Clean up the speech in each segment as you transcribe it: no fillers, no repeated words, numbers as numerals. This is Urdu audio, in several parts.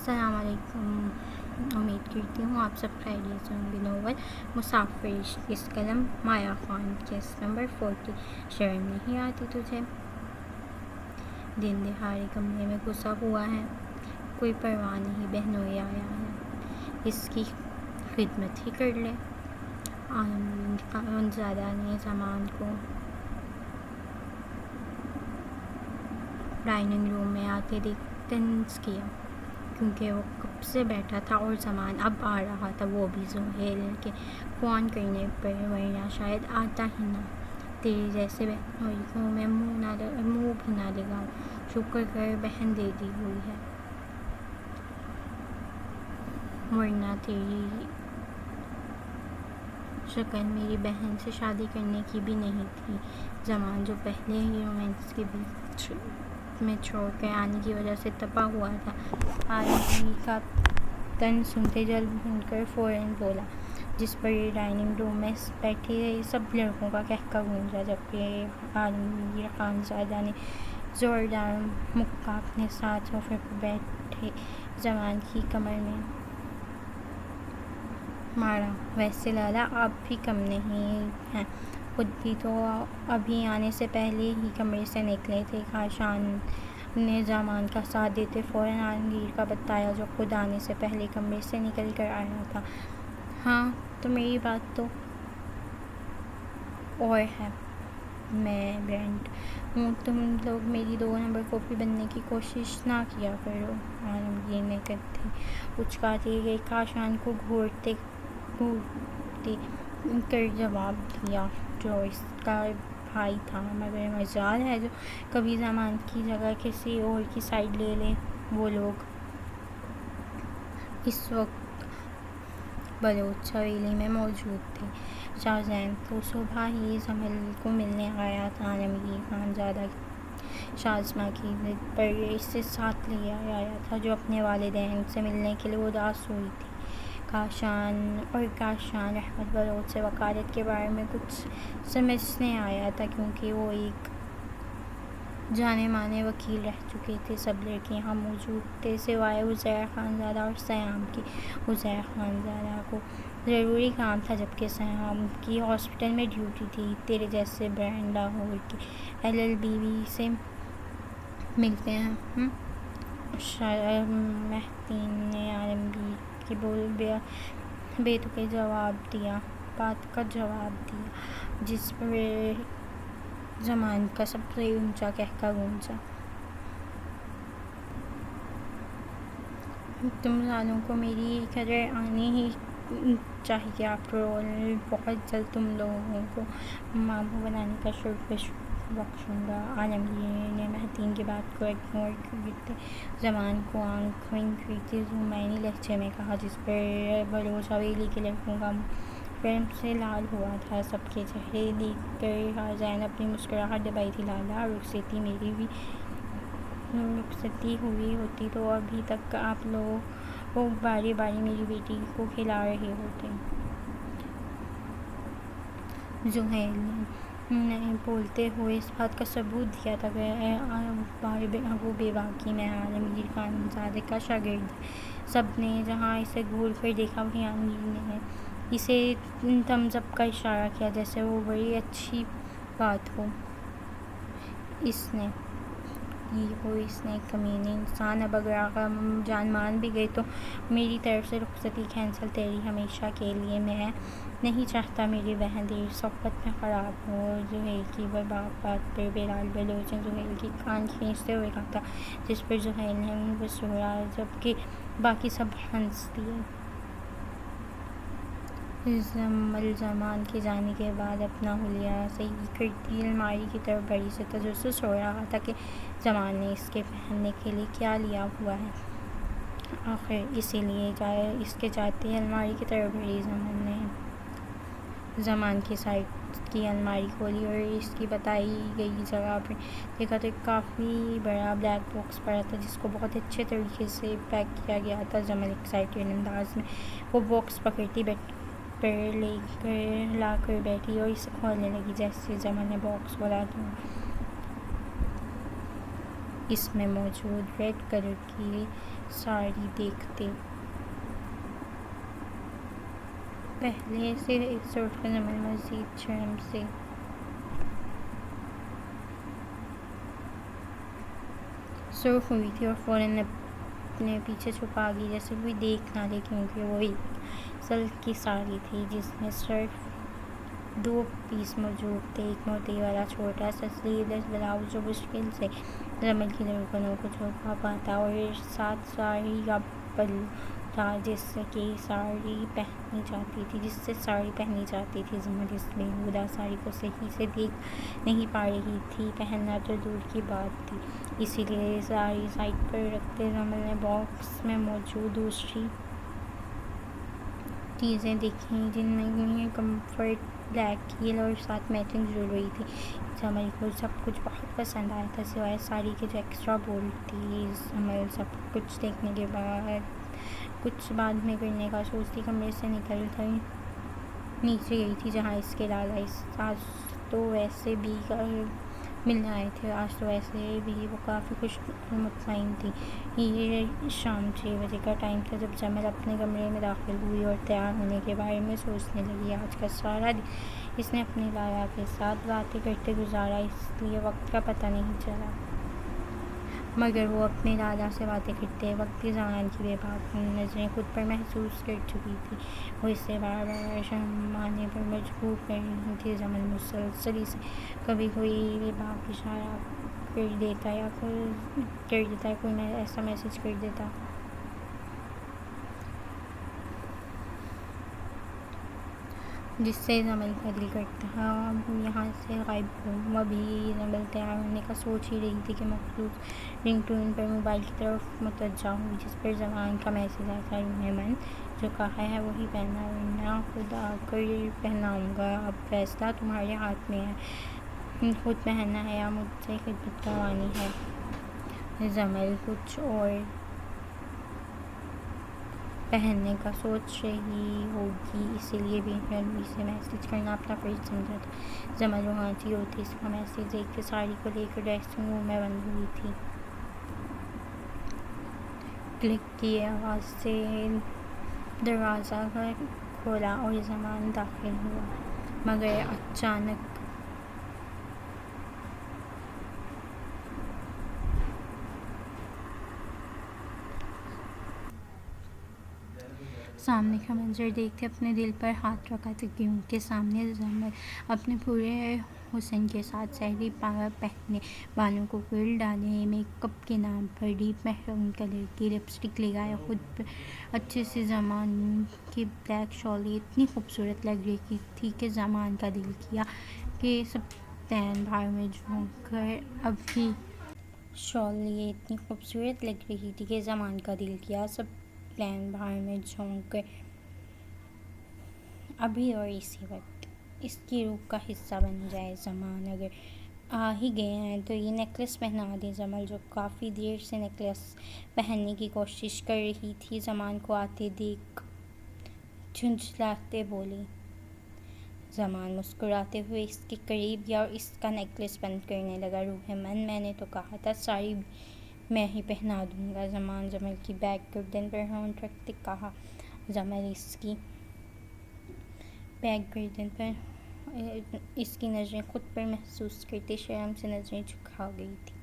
السلام علیکم. امید کرتی ہوں آپ سب خیریت سے ہوں گے. ناول مسافر اس قلم مایا خان. Case number 40. شرم نہیں آتی تجھے؟ دن دہاڑے کمرے میں گھسا ہوا ہے، کوئی پرواہ نہیں بہنوئی آیا ہے، اس کی خدمت ہی کر لے. خانزادہ نے زمان کو ڈائننگ روم میں آتے دیکھ ٹینس کیا، کیونکہ وہ کب سے بیٹھا تھا اور زمان اب آ رہا تھا، وہ بھی زحیل کے فون کرنے پر، ورنہ شاید آتا ہی نہ. تیری جیسے بہنوئی کو میں منہ بھی نہ لگاؤں. شکر کر بہن دے دی ہوئی ہے، ورنہ تیری شکل میری بہن سے شادی کرنے کی بھی نہیں تھی. زمان جو پہلے ہی رومانس کے بیچ میں چھوڑ کر آنے کی وجہ سے تپا ہوا تھا، عالمگیر کا تن سنتے جل بھن کر فوراً بولا، جس پر ڈائننگ روم میں بیٹھے سب لڑکوں کا کہکا گونجا. جبکہ عالمگیر خانزادہ نے زوردار مکہ اپنے ساتھ صوفے پر بیٹھے زمان کی کمر میں مارا. ویسے لالا آپ بھی کم نہیں ہیں، خود بھی تو ابھی آنے سے پہلے ہی کمرے سے نکلے تھے. کاشان نے زمان کا ساتھ دیتے فوراً عالمگیر کا بتایا، جو خود آنے سے پہلے کمرے سے نکل کر آیا تھا. ہاں تو میری بات تو اور ہے. میں برنٹ ہوں، تم لوگ میری 2 نمبر کاپی بننے کی کوشش نہ کیا کرو. عالمگیر نے گدھے اچکاتے ہوئے کاشان کو گھورتے کر جواب دیا، جو اس کا بھائی تھا. مگر مجال ہے جو کبھی زمان کی جگہ کسی اور کی سائیڈ لے لے. وہ لوگ اس وقت بلوچ حویلی میں موجود تھے. شاہ زین تو صبح ہی جمل کو ملنے آیا تھا. عالمگیر خانزادہ شازمہ کی ضد پر اسے ساتھ لے آیا تھا، جو اپنے والدین سے ملنے کے لیے اداس ہوئی تھی. کاشان احمد بلوچ سے وکالت کے بارے میں کچھ سمجھنے آیا تھا، کیونکہ وہ ایک جانے مانے وکیل رہ چکے تھے. سب لڑکے یہاں موجود تھے سوائے عزیر خانزادہ اور سیام کی. عزیر خانزادہ کو ضروری کام تھا، جبکہ سیام کی ہاسپٹل میں ڈیوٹی تھی. تیرے جیسے برینڈ لاہور کے LLB سے ملتے ہیں. محتین نے عالمگیر کی بے تکے بات کا جواب دیا، جس پر زمان کا سب سے اونچا کہکا گونجا. تم سالوں کو میری قدر آنی ہی چاہیے. آفٹر آل بہت جلد تم لوگوں کو ماموں بنانے کا شرف بخشوں گا. عالمگیر نے محتین کی بات کو اگنور کرتے زمان کو آنکھ ونک کرتے زمینی لہجے میں کہا، جس پر بلوچ حویلی کے لڑکوں کا منہ شرم سے لال ہوا تھا. سب کے چہرے دیکھ کر شاہ زین اپنی مسکراہٹ دبائی تھی. لالا رخصتی میری بھی رخصتی ہوئی ہوتی تو ابھی تک آپ لوگ باری باری میری بیٹی کو کھلا رہے ہوتے. زحیل نے بولتے ہوئے اس بات کا ثبوت دیا تھا کہ وہ بے باکی میں عالمگیر خانزادہ کا شاگرد ہے. سب نے جہاں اسے گھور کر دیکھا، وہیں عالمگیر نے اسے تھمز اپ کا اشارہ کیا، جیسے وہ بڑی اچھی بات ہو. اس نے کمینے انسان. اب اگر آقا جان مان بھی گئے تو میری طرف سے رخصتی کینسل، تیری ہمیشہ کے لیے. میں نہیں چاہتا میری بہن دیر صحبت میں خراب ہو. زحیل کی بات پر بلال بلوچ نے زحیل کی کان کھینچتے ہوئے کہا تھا، جس پر زحیل نے منہ بسوڑا، جبکہ باقی سب ہنس دیے. زمان کے جانے کے بعد اپنا حلیہ صحیح کرتی الماری کی طرف بڑھی. سے تجسس ہو رہا تھا کہ زمان نے اس کے پہننے کے لیے کیا لیا ہوا ہے آخر. اسی لیے اس کے جاتے ہی الماری کی طرف بڑھی. زمان کی سائڈ کی الماری کھولی اور اس کی بتائی گئی جگہ پر دیکھا تو ایک کافی بڑا بلیک باکس پڑا تھا، جس کو بہت اچھے طریقے سے پیک کیا گیا تھا. جمل ایکسائٹیڈ انداز میں وہ باکس پکڑتی بیڈ پر لا کر بیٹھی اور اسے کھولنے لگی. جیسے جمل نے باکس کھولا تو اس میں موجود ریڈ کلر کی ساڑی دیکھتے پہلے سے اس صورت کا زمل مزید شرم سے سرخ ہوئی تھی اور فوراً اپنے پیچھے چھپا گئی جیسے کوئی دیکھ نہ لے، کیونکہ وہ ایک سلک کی ساڑی تھی جس میں صرف 2 پیس موجود تھے، ایک موتی والا چھوٹا سا سلیو لیس بلاؤز جو مشکل سے زمل کی دھڑکنوں کو چھپا پاتا، اور ساتھ ساڑی کا پلو تھا جس سے ساڑی پہنی جاتی تھی۔ زمل اس بیہودہ ساڑی کو صحیح سے دیکھ نہیں پا رہی تھی، پہننا تو دور کی بات تھی، اسی لیے ساڑی سائڈ پر رکھتے زمل نے باکس میں موجود دوسری چیزیں دیکھیں جن میں کمفرٹ، بلیک ہیل اور ساتھ میچنگ جویلری تھی۔ زمل کو سب کچھ بہت پسند آیا تھا سوائے ساڑی کے جو ایکسٹرا بولٹ تھی۔ زمل سب کچھ دیکھنے کے بعد کچھ بعد میں کرنے کا سوچتی کمرے سے نکل کر نیچے گئی تھی جہاں اس کے دادا آج تو ویسے بھی ملنے آئے تھے۔ آج تو ویسے بھی وہ کافی خوش اور مطمئن تھی۔ یہ شام 6 بجے کا ٹائم تھا جب جمل اپنے کمرے میں داخل ہوئی اور تیار ہونے کے بارے میں سوچنے لگی۔ آج کا سارا دن اس نے اپنی لالا کے ساتھ باتیں کرتے گزارا، اس لیے وقت کا پتہ نہیں چلا، مگر وہ اپنے لالا سے باتیں کرتے وقت بھی زمان کی بے باک نظریں خود پر محسوس کر چکی تھی۔ وہ اسے بار بار شرمانے پر مجبور کر رہی تھی۔ زمل مسلسل اسے کبھی کوئی بے باک اشارہ کر دیتا یا کوئی ایسا میسج کر دیتا جس سے زمل کا دل کرتا یہاں سے غائب ہوں۔ ابھی زمل تیار ہونے کا سوچ ہی رہی تھی کہ مخصوص رنگ ٹون پر موبائل کی طرف متوجہ ہوئی جس پر زمان کا میسج آیا تھا، روح من جو کہا ہے وہی پہننا ورنہ خود آ کر پہناؤں گا، اب فیصلہ تمہارے ہاتھ میں ہے، خود پہننا ہے یا مجھ سے خدمت کروانی ہے۔ زمل کچھ اور پہننے کا سوچ رہی ہوگی اسی لیے بھی رنویر سے میسج کرنا اپنا فرض سمجھا تھا۔ زمل روحانتی ہوتی اس کا میسج دیکھ کے ساڑی کو لے کر ڈریسنگ روم میں بند ہوئی تھی۔ کلک کی آواز سے دروازہ کھولا اور زمان داخل ہوا، مگر اچانک سامنے کا منظر دیکھتے اپنے دل پر ہاتھ رکھا تھا، کیونکہ سامنے زمل اپنے پورے حسن کے ساتھ سحری پہنے، بالوں کو کرل ڈالے، میک اپ کے نام پر ڈیپ میرون کلر کی لپسٹک لگائے خود پر اچھے سے زمان کی بلیک شال اتنی خوبصورت لگ رہی تھی کہ زمان کا دل کیا کہ سب پلین بہار میں جھونک کر ابھی شال یہ اتنی خوبصورت لگ رہی تھی کہ زمان کا دل کیا سب پلین بہار میں جھونک کر ابھی اور اسی وقت اس کی روح کا حصہ بن جائے۔ زمان اگر آ ہی گئے ہیں تو یہ نیکلس پہنا دیں۔ زمل جو کافی دیر سے نیکلس پہننے کی کوشش کر رہی تھی زمان کو آتے دیکھ جھنجھلاتے بولی۔ زمان مسکراتے ہوئے اس کے قریب گیا اور اس کا نیکلس بند کرنے لگا۔ روح من میں نے تو کہا تھا ساڑی بھی میں ہی پہنا دوں گا۔ زمان جمل کی بیک گردن پر ہونٹ رکھتے کہا۔ زمل اس کی بیک گردن پر اس کی نظریں خود پر محسوس کرتے شرم سے نظریں جھکا گئی تھی۔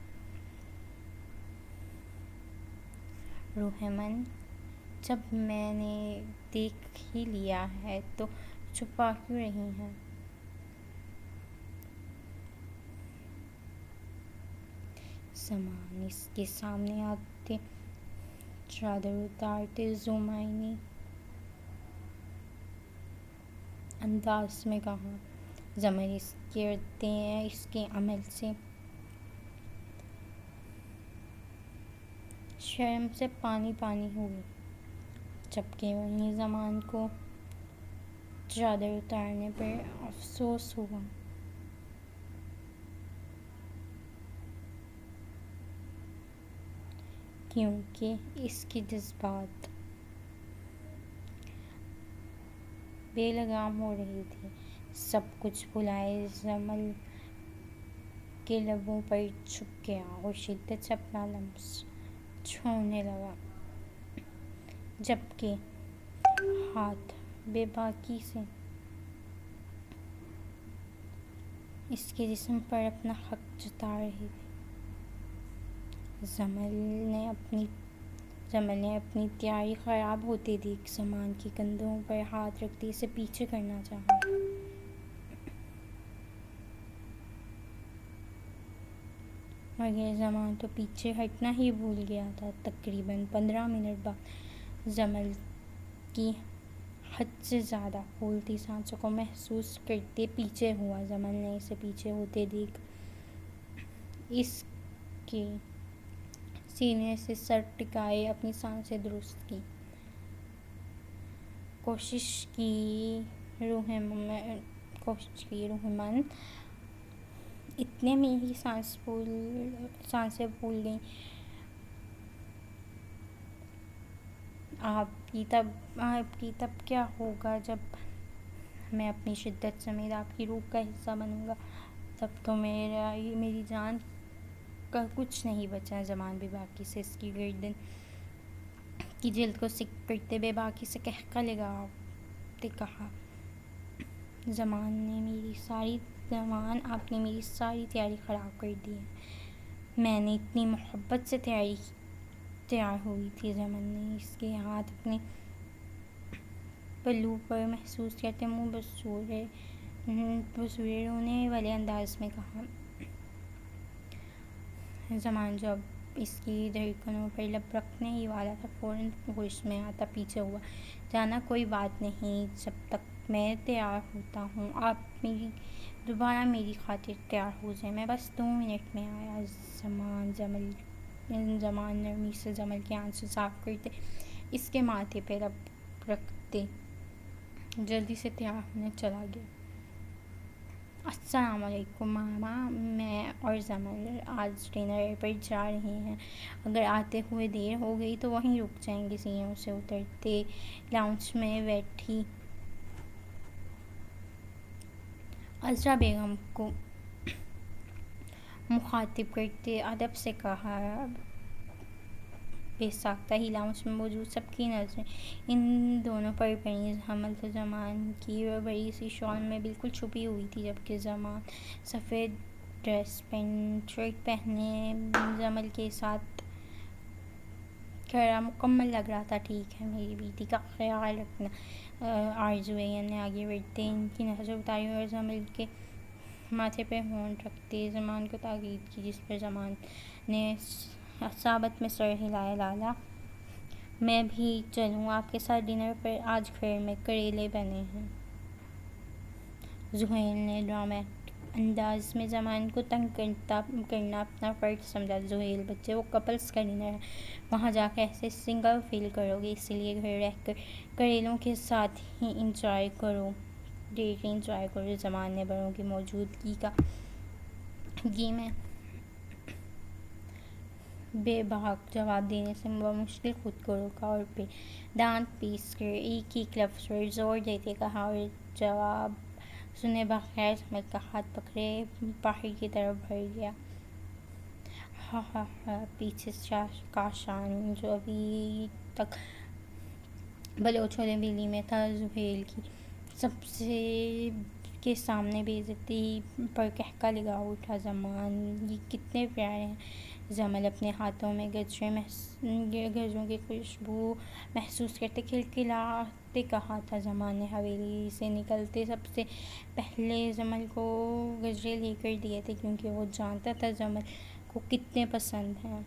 روح من جب میں نے دیکھ ہی لیا ہے تو چھپا کیوں رہی ہیں؟ زمان اس کے سامنے آتے چادر اتارتے زمینی انداز میں کہا۔ زمل اس کے عمل سے شرم سے پانی پانی ہوئی، جبکہ وہیں زمان کو چادر اتارنے پر افسوس ہوا، کیونکہ اس کے جذبات بے لگام ہو رہے تھے۔ سب کچھ بھلائے زمل کے لبوں پر جھک گیا اور شدت سے اپنا لمس چھوڑنے لگا۔ جبکہ ہاتھ بے باکی سے اس کے جسم پر اپنا حق جتا رہے تھے۔ زمل نے اپنی تیاری خراب ہوتے دیکھ زمان کے کندھوں پر ہاتھ رکھتے اسے پیچھے کرنا چاہا، مگر زمان تو پیچھے ہٹنا ہی بھول گیا تھا۔ تقریباً 15 منٹ بعد زمل کی حد سے زیادہ پھولتی سانسوں کو محسوس کرتے پیچھے ہوا۔ زمل نے اسے پیچھے ہوتے دیکھ اس کے سینے سے سر ٹکائے اپنی سانسیں درست کی کوشش کی۔ روح مند اتنے میں ہی سانسیں پھول گئیں۔ آپ کی تب کیا ہوگا؟ جب میں اپنی شدت سمیت آپ کی روح کا حصہ بنوں گا تب تو میری جان کا کچھ نہیں بچا۔ زمان بے باکی سے اس کی گردن کی جلد کو سکت کرتے بے باکی سے قہقہ لگاتے کہا، زمان آپ نے میری ساری تیاری خراب کر دی ہے۔ میں نے اتنی محبت سے تیار ہوئی تھی۔ زمل نے اس کے ہاتھ اپنے پلو پر محسوس کرتے منہ بسورے رونے والے انداز میں کہا۔ زمان جو اب اس کی دھڑکنوں پر لب رکھنے ہی والا تھا فوراً ہوش میں آتا پیچھے ہوا۔ جانا کوئی بات نہیں، جب تک میں تیار ہوتا ہوں آپ دوبارہ میری خاطر تیار ہو جائیں، میں بس 2 منٹ میں آیا۔ زمان نرمی سے زمل کے آنسو صاف کرتے اس کے ماتھے پہ لب رکھتے جلدی سے تیار ہونے چلا گیا۔ السلام علیکم ماما، میں اور زمل آج ڈنر پر جا رہے ہیں، اگر آتے ہوئے دیر ہو گئی تو وہیں رک جائیں گے۔ سیڑھیوں سے اترتے لاؤنج میں بیٹھی عذرا بیگم کو مخاطب کرتے ادب سے کہا، بے ساختہ ہی لاؤنج میں موجود سب کی نظریں ان دونوں پر پڑیں۔ حمل تو زمان کی بڑی سی شال میں بالکل چھپی ہوئی تھی، جبکہ زمان سفید ڈریس پینٹ شرٹ پہنے زمل کے ساتھ کھڑا مکمل لگ رہا تھا۔ ٹھیک ہے، میری بیٹی کا خیال رکھنا، آرزو بیگم نے آگے بڑھتے ان کی نظر اتاری اور زمل کے ماتھے پہ ہونٹ رکھتے زمان کو تاکید کی، جس پر زمان نے ثابت میں سر ہلایا۔ لالا میں بھی چلوں آپ کے ساتھ ڈنر پر؟ آج گھر میں کریلے بنے ہیں۔ زحیل نے ڈرامٹک انداز میں زمان کو تنگ کرنا اپنا فرض سمجھا۔ زحیل بچے، وہ کپلز کا ڈنر ہے، وہاں جا کر ایسے سنگل فیل کرو گے، اسی لیے گھر رہ کر کریلوں کے ساتھ ہی انجوائے کرو۔ زمان نے بڑوں کی موجودگی میں بے باک جواب دینے سے بمشکل خود کو روکا اور پھر دانت پیس کر ایک ایک لفظ پر زور دیتے کہا اور جواب سنے بغیر زمل کا ہاتھ پکڑے باہر کی طرف بڑھ گیا۔ ہا ہا ہا۔ پیچھے کاشان جو ابھی تک بلوچ ہویلی میں تھا، زحیل کی سب کے سامنے بے عزتی پر قہقہ لگا اٹھا، زمان یہ کتنے پیارے ہیں۔ زمل اپنے ہاتھوں میں گجروں کی خوشبو محسوس کرتے کھلکھلاتے کہا تھا۔ زمان نے حویلی سے نکلتے سب سے پہلے زمل کو گجرے لے کر دیے تھے، کیونکہ وہ جانتا تھا زمل کو کتنے پسند ہیں۔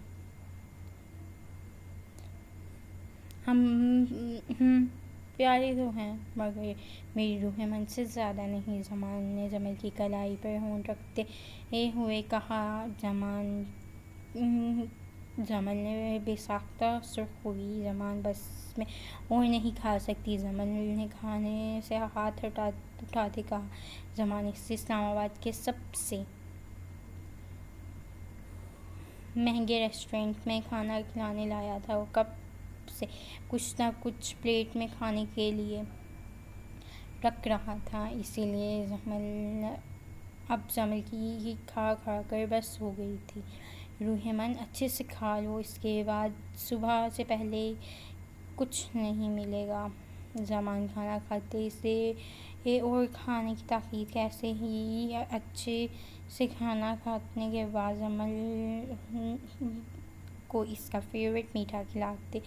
پیارے تو ہیں، مگر میری روح مند سے زیادہ نہیں، زمان نے زمل کی کلائی پر ہونٹ رکھتے ہوئے کہا۔ زمل نے بے ساختہ سرخ ہوئی۔ زمان بس میں اور نہیں کھا سکتی، زمل نے کھانے سے ہاتھ اٹھاتے کہا۔ زمان اسے اسلام آباد کے سب سے مہنگے ریسٹورینٹ میں کھانا کھلانے لایا تھا، وہ کب سے کچھ نہ کچھ پلیٹ میں کھانے کے لیے رکھ رہا تھا، اسی لیے اب زمل کی کھا کھا کر بس ہو گئی تھی۔ روح مند، اچھے سے کھا لو، اس کے بعد صبح سے پہلے کچھ نہیں ملے گا۔ زمان کھانا کھاتے سے اور کھانے کی تاکید کیسے ہی اچھے سے کھانا کھانے کے بعد زمل کو اس کا فیوریٹ میٹھا کھلاتے۔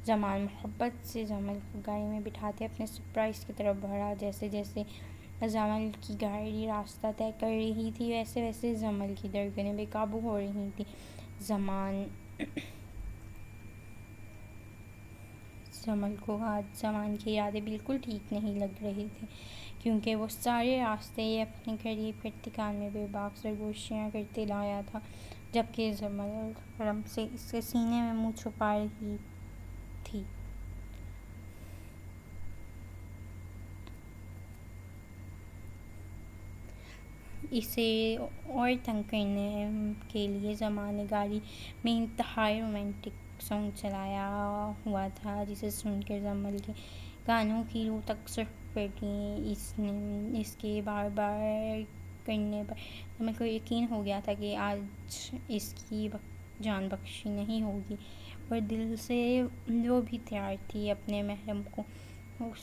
زمان محبت سے زمل کو گاڑی میں بٹھاتے اپنے سرپرائز کی طرف بڑھا۔ جیسے جیسے زمل کی گاڑی راستہ طے کر رہی تھی ویسے ویسے زمل کی دھڑکنیں بے قابو ہو رہی تھیں۔ زمل کو آج زمان کی یادیں بالکل ٹھیک نہیں لگ رہی تھی، کیونکہ وہ سارے راستے اپنے قریب کے ٹھکانے میں بے باک سرگوشیاں کرتے لایا تھا، جبکہ زمل شرم سے اس کے سینے میں منہ چھپا رہی تھی۔ اسے اور تنگ کرنے کے لیے زمان نے گاڑی میں انتہائی رومانٹک سانگ چلایا ہوا تھا، جسے سن کر زمل کے کانوں کی روح تک سرخ پڑ گئی۔ اس کے بار بار کرنے پر زمل کو یقین ہو گیا تھا کہ آج اس کی جان بخشی نہیں ہوگی، اور دل سے وہ بھی تیار تھی اپنے محرم کو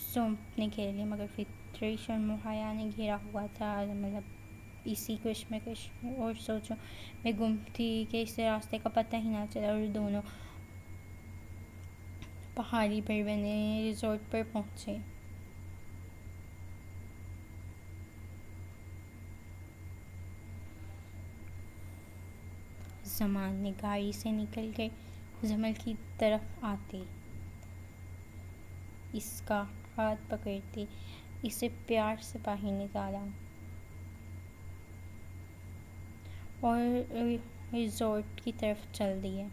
سونپنے کے لیے، مگر فطری شرم و حیا نے گھیرا ہوا تھا۔ زمل اب اسی کشمکش اور سوچوں میں گم تھی کہ اسے راستے کا پتہ ہی نہ چلا، اور دونوں پہاڑی پر بنے ریزورٹ پر پہنچے۔ زمان نے گاڑی سے نکل کر زمل کی طرف آتے اس کا ہاتھ پکڑتے اسے پیار سے باہر نکالا اور ریزورٹ کی طرف چل دیے،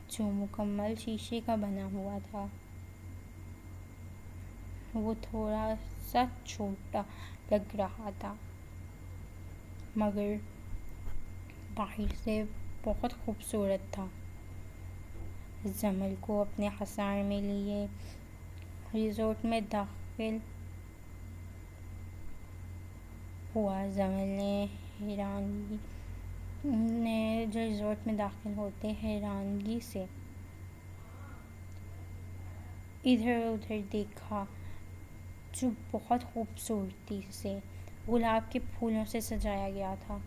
جو مکمل شیشے کا بنا ہوا تھا۔ وہ تھوڑا سا چھوٹا لگ رہا تھا، مگر باہر سے بہت خوبصورت تھا۔ زمل کو اپنے حصار میں لیے ریزورٹ میں داخل ہوا۔ زمل نے ریزورٹ میں داخل ہوتے حیرانگی سے ادھر ادھر دیکھا، جو بہت خوبصورتی سے گلاب کے پھولوں سے سجایا گیا تھا۔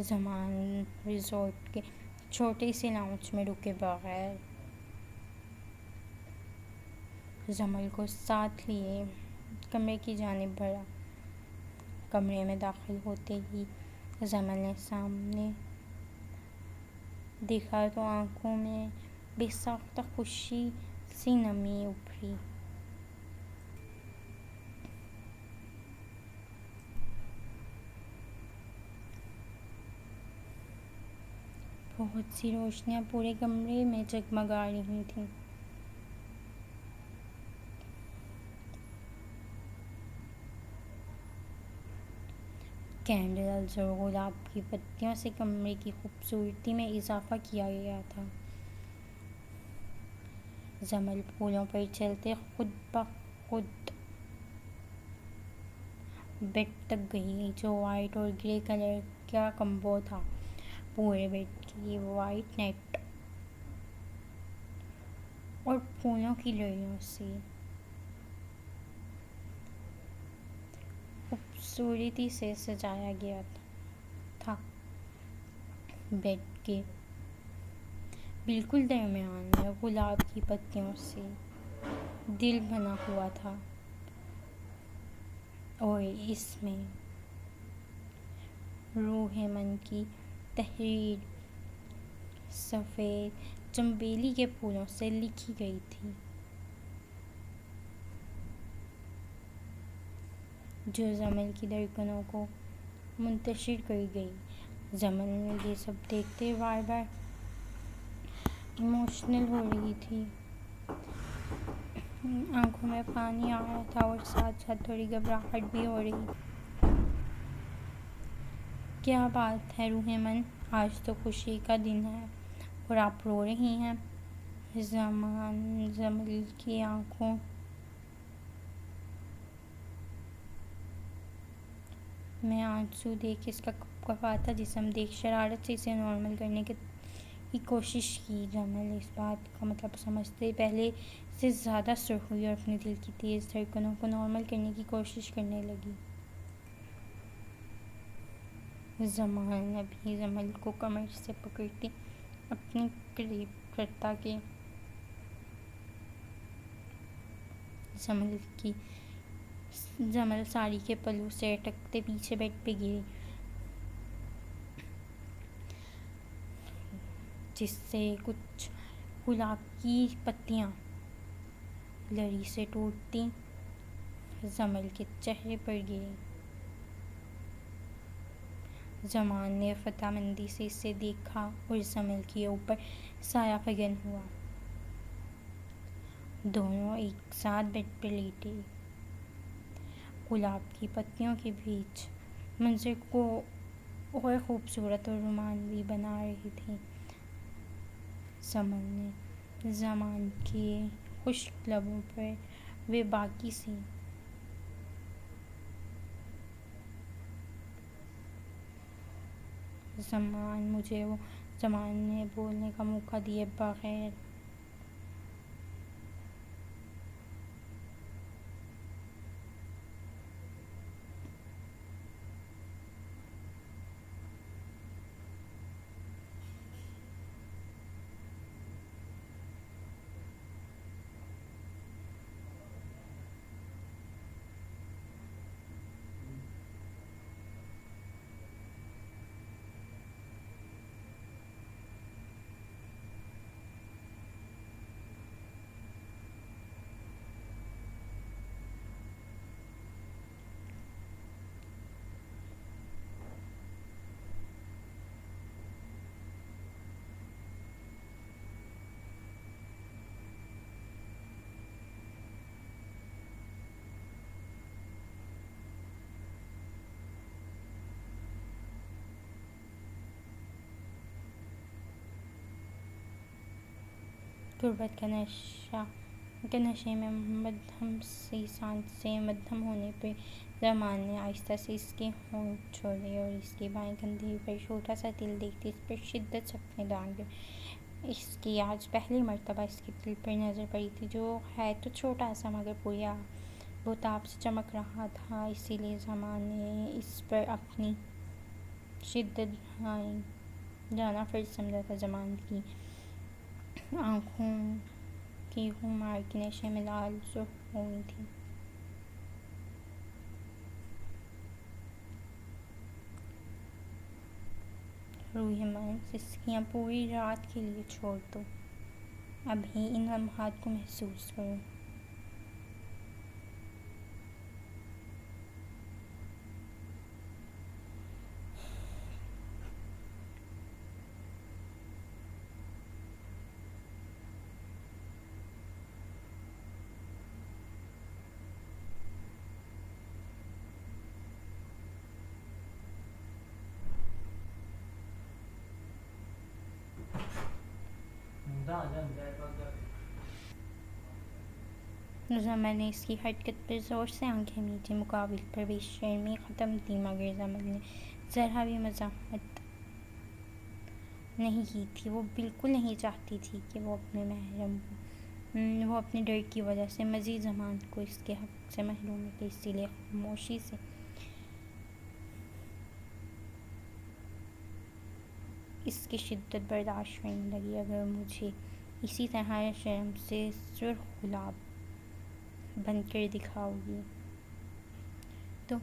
زمان ریزورٹ کے چھوٹے سے لاؤنج میں رکے بغیر زمل کو ساتھ لیے کمرے کی جانب بڑھا۔ کمرے میں داخل ہوتے ہی زمل نے سامنے دیکھا تو آنکھوں میں بے ساختہ خوشی سی نمی ابھری۔ بہت سی روشنیاں پورے کمرے میں جگمگا رہی تھیں۔ کینڈلز اور گلاب کی پتیوں سے کمرے کی خوبصورتی میں اضافہ کیا گیا تھا۔ زمل پھولوں پر چلتے خود بخود بیڈ تک گئی، جو وائٹ اور گرے کلر کا کمبو تھا۔ پورے بیڈ کی وائٹ نیٹ اور پھولوں کی لڑیوں سے خوبصورتی سے سجایا گیا تھا۔ بیڈ کے بالکل درمیان میں گلاب کی پتیوں سے دل بنا ہوا تھا، اور اس میں روح من کی تحریر سفید چنبیلی کے پھولوں سے لکھی گئی تھی، جو زمل کی دھڑکنوں کو منتشر کر گئی۔ زمل یہ سب دیکھتے بار بار ایموشنل ہو رہی تھی، آنکھوں میں پانی آ رہا تھا اور ساتھ ساتھ تھوڑی گھبراہٹ بھی ہو رہی تھی۔ کیا بات ہے روح من، آج تو خوشی کا دن ہے اور آپ رو رہی ہیں؟ زمل کی آنکھوں میں آنسو دیکھ اس کا کفاتا جسم دیکھ شرارت سے اسے نارمل کرنے کی کوشش کی۔ جمل اس بات کا مطلب سمجھتے پہلے سے زیادہ سرخ ہوئی اور اپنے دل کی تیز دھڑکنوں کو نارمل کرنے کی کوشش کرنے لگی۔ زمان ابھی جمل کو کمر سے پکڑ کے اپنے قریب کرتا کہ جمل ساڑی کے پلو سے اٹکتے پیچھے بیڈ پہ گری، جس سے کچھ گلاب کی پتیاں لڑی سے ٹوٹتی جمل کے چہرے پر گری۔ زمان نے فتح مندی سے اسے دیکھا اور جمل کے اوپر سایہ فگن ہوا۔ دونوں ایک ساتھ بیڈ پہ لیٹے گلاب کی پتیوں کے بیچ منظر کو اور خوبصورت اور رومانوی بنا رہے تھے۔ جمل نے زمان کے خشک لبوں پر بے باکی سے زمان نے بولنے کا موقع دیے بغیر غربت کے نشے میں مدھم سی سانسیں مدھم ہونے پر زمان نے آہستہ سے اس کے ہونٹ چھوڑے اور اس کے بائیں کندھے پر چھوٹا سا دل دیکھتے اس پر شدت سے اپنے دھیان گئے۔ اس کی آج پہلی مرتبہ اس کے دل پر نظر پڑی تھی، جو ہے تو چھوٹا سا مگر پورا بہتاب سے چمک رہا تھا، اسی لیے زمان نے اس پر اپنی شدت جانا فرض سمجھا تھا۔ زمان کی آنکھوں کی خمار کے نشے میں لال سرخ ہو گئی تھی۔ روح من، سسکیاں پوری رات کے لیے چھوڑ دو، ابھی ان لمحات کو محسوس کرو۔ زمل نے اس کی حرکت پر زور سے آنکھیں میچیں، مقابل پر بے شرمی ختم تھی، مگر زمل نے ذرا بھی مزاحمت نہیں کی تھی۔ وہ بالکل نہیں چاہتی تھی کہ وہ اپنے ڈر کی وجہ سے مزید زمان کو اس کے حق سے محروم کرے، اسی لیے خاموشی سے اس کی شدت برداشت کرنے لگی۔ اگر مجھے اسی طرح شرم سے سرخ گلاب بن کر دکھاؤ گی تو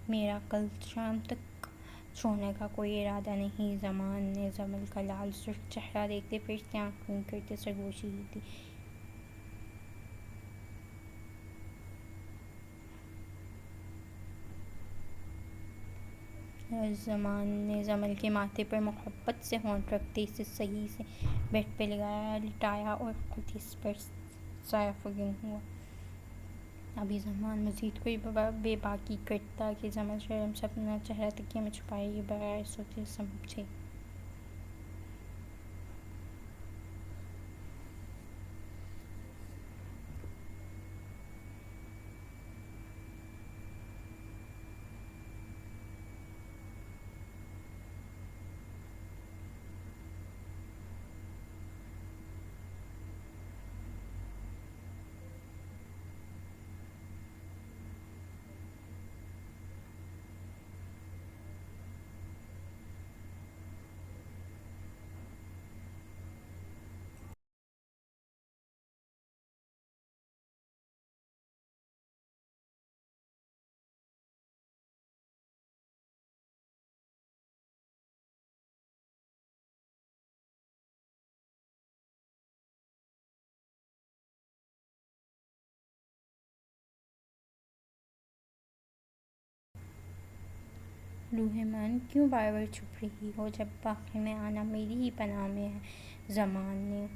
میرا کل شام تک چھوڑنے کا کوئی ارادہ نہیں۔ زمان نے جمل کا لال سرخ چہرہ دیکھتے پھر سے آنکھ بند کرتے سرگوشی کی تھی۔ زمان نے جمل کے ماتھے پر محبت سے ہونٹ رکھتے اسے صحیح سے بیڈ پہ لٹایا اور خود اس پر سایہ فگن ہوا۔ ابھی زمان مزید کوئی بے باکی کرتا کہ جمل شرم سے اپنا چہرہ تکیے میں چھپائے بغیر سوچے سمجھے روح من کیوں بار بار چھپ رہی ہو، جب آخر میں آنا میری ہی پناہ میں ہے۔ زمان نے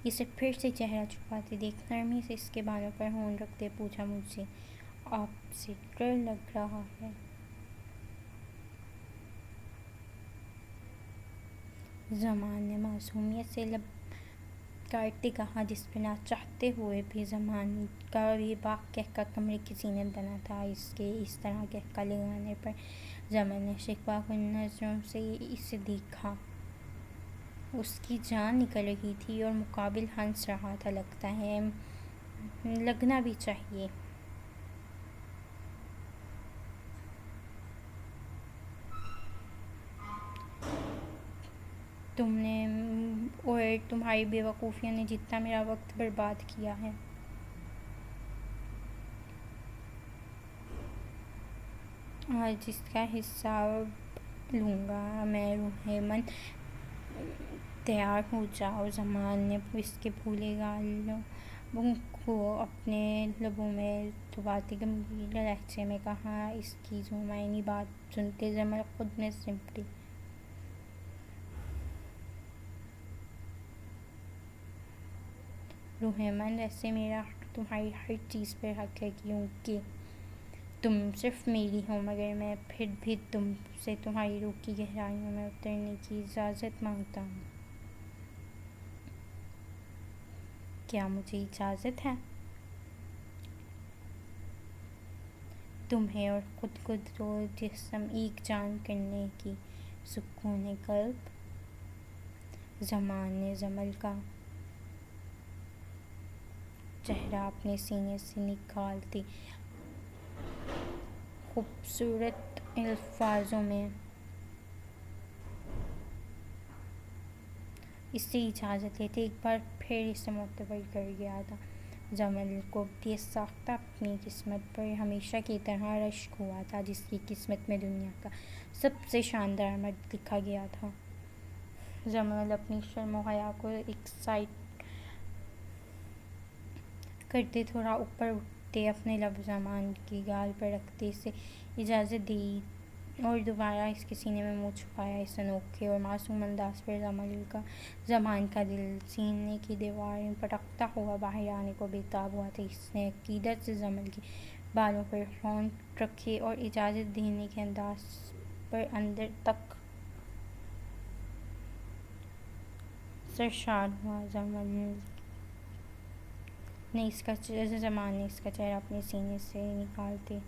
اسے پھر سے چہرہ چھپاتے دیکھ نرمی سے اس کے بالوں پر ہونٹ رکھتے پوچھا، مجھے آپ سے ڈر لگ رہا ہے؟ زمان نے معصومیت سے لب کاٹتے کہا، جس پر نہ چاہتے ہوئے بھی زمان کا بے باک قہقہ کمرے کی زینت بنا تھا۔ اس کے اس طرح قہقہ لگانے پر زمان نے شکوہ کن نظروں سے اسے دیکھا۔ اس کی جان نکل رہی تھی اور مقابل ہنس رہا تھا۔ لگتا ہے لگنا بھی چاہیے۔ تم نے اور تمہاری بے وقوفیوں نے جتنا میرا وقت برباد کیا ہے۔ آج اس کا حساب لوں گا میں۔ روح من تیار ہو جاؤ۔ زمان نے اس کے پھولے گالوں کو اپنے لبوں میں دباتے گمگین لہجے میں کہا۔ اس کی ذو معنی بات سنتے جمل خود میں سمٹ پڑی۔ روح من، ویسے میرا تمہاری ہر چیز پر حق ہے، کیونکہ تم صرف میری ہو، مگر میں پھر بھی تم سے تمہاری روح کی گہرائیوں میں اترنے کی اجازت مانگتا ہوں۔ کیا مجھے اجازت ہے؟ تمہیں اور خود کو دو جسم ایک جان کرنے کی۔ سکون قلب۔ زمان نے جمل کا چہرہ اپنے سینے سے نکالتے خوبصورت الفاظوں میں اس سے اجازت لیتے ایک بار پھر اسے معتبر کر گیا تھا۔ جمل کو بھی ساختہ اپنی قسمت پر ہمیشہ کی طرح رشک ہوا تھا، جس کی قسمت میں دنیا کا سب سے شاندار مرد لکھا گیا تھا۔ جمل اپنی شرم و حیا کو ایک سائڈ کرتے تھوڑا اوپر اٹھتے اپنے لب زمان کی گال پر رکھتے اسے اجازت دی اور دوبارہ اس کے سینے میں منہ چھپایا۔ اس انوکھے اور معصوم انداز پر زمان کا دل سینے کی دیوار میں پٹکتا ہوا باہر آنے کو بےتاب ہوا تھا۔ اس نے عقیدت سے جمل کے بالوں پر ہونٹ رکھے اور اجازت دینے کے انداز پر اندر تک سرشار ہوا۔ زمان نے اس کا چہرہ اپنے سینے سے نکالتے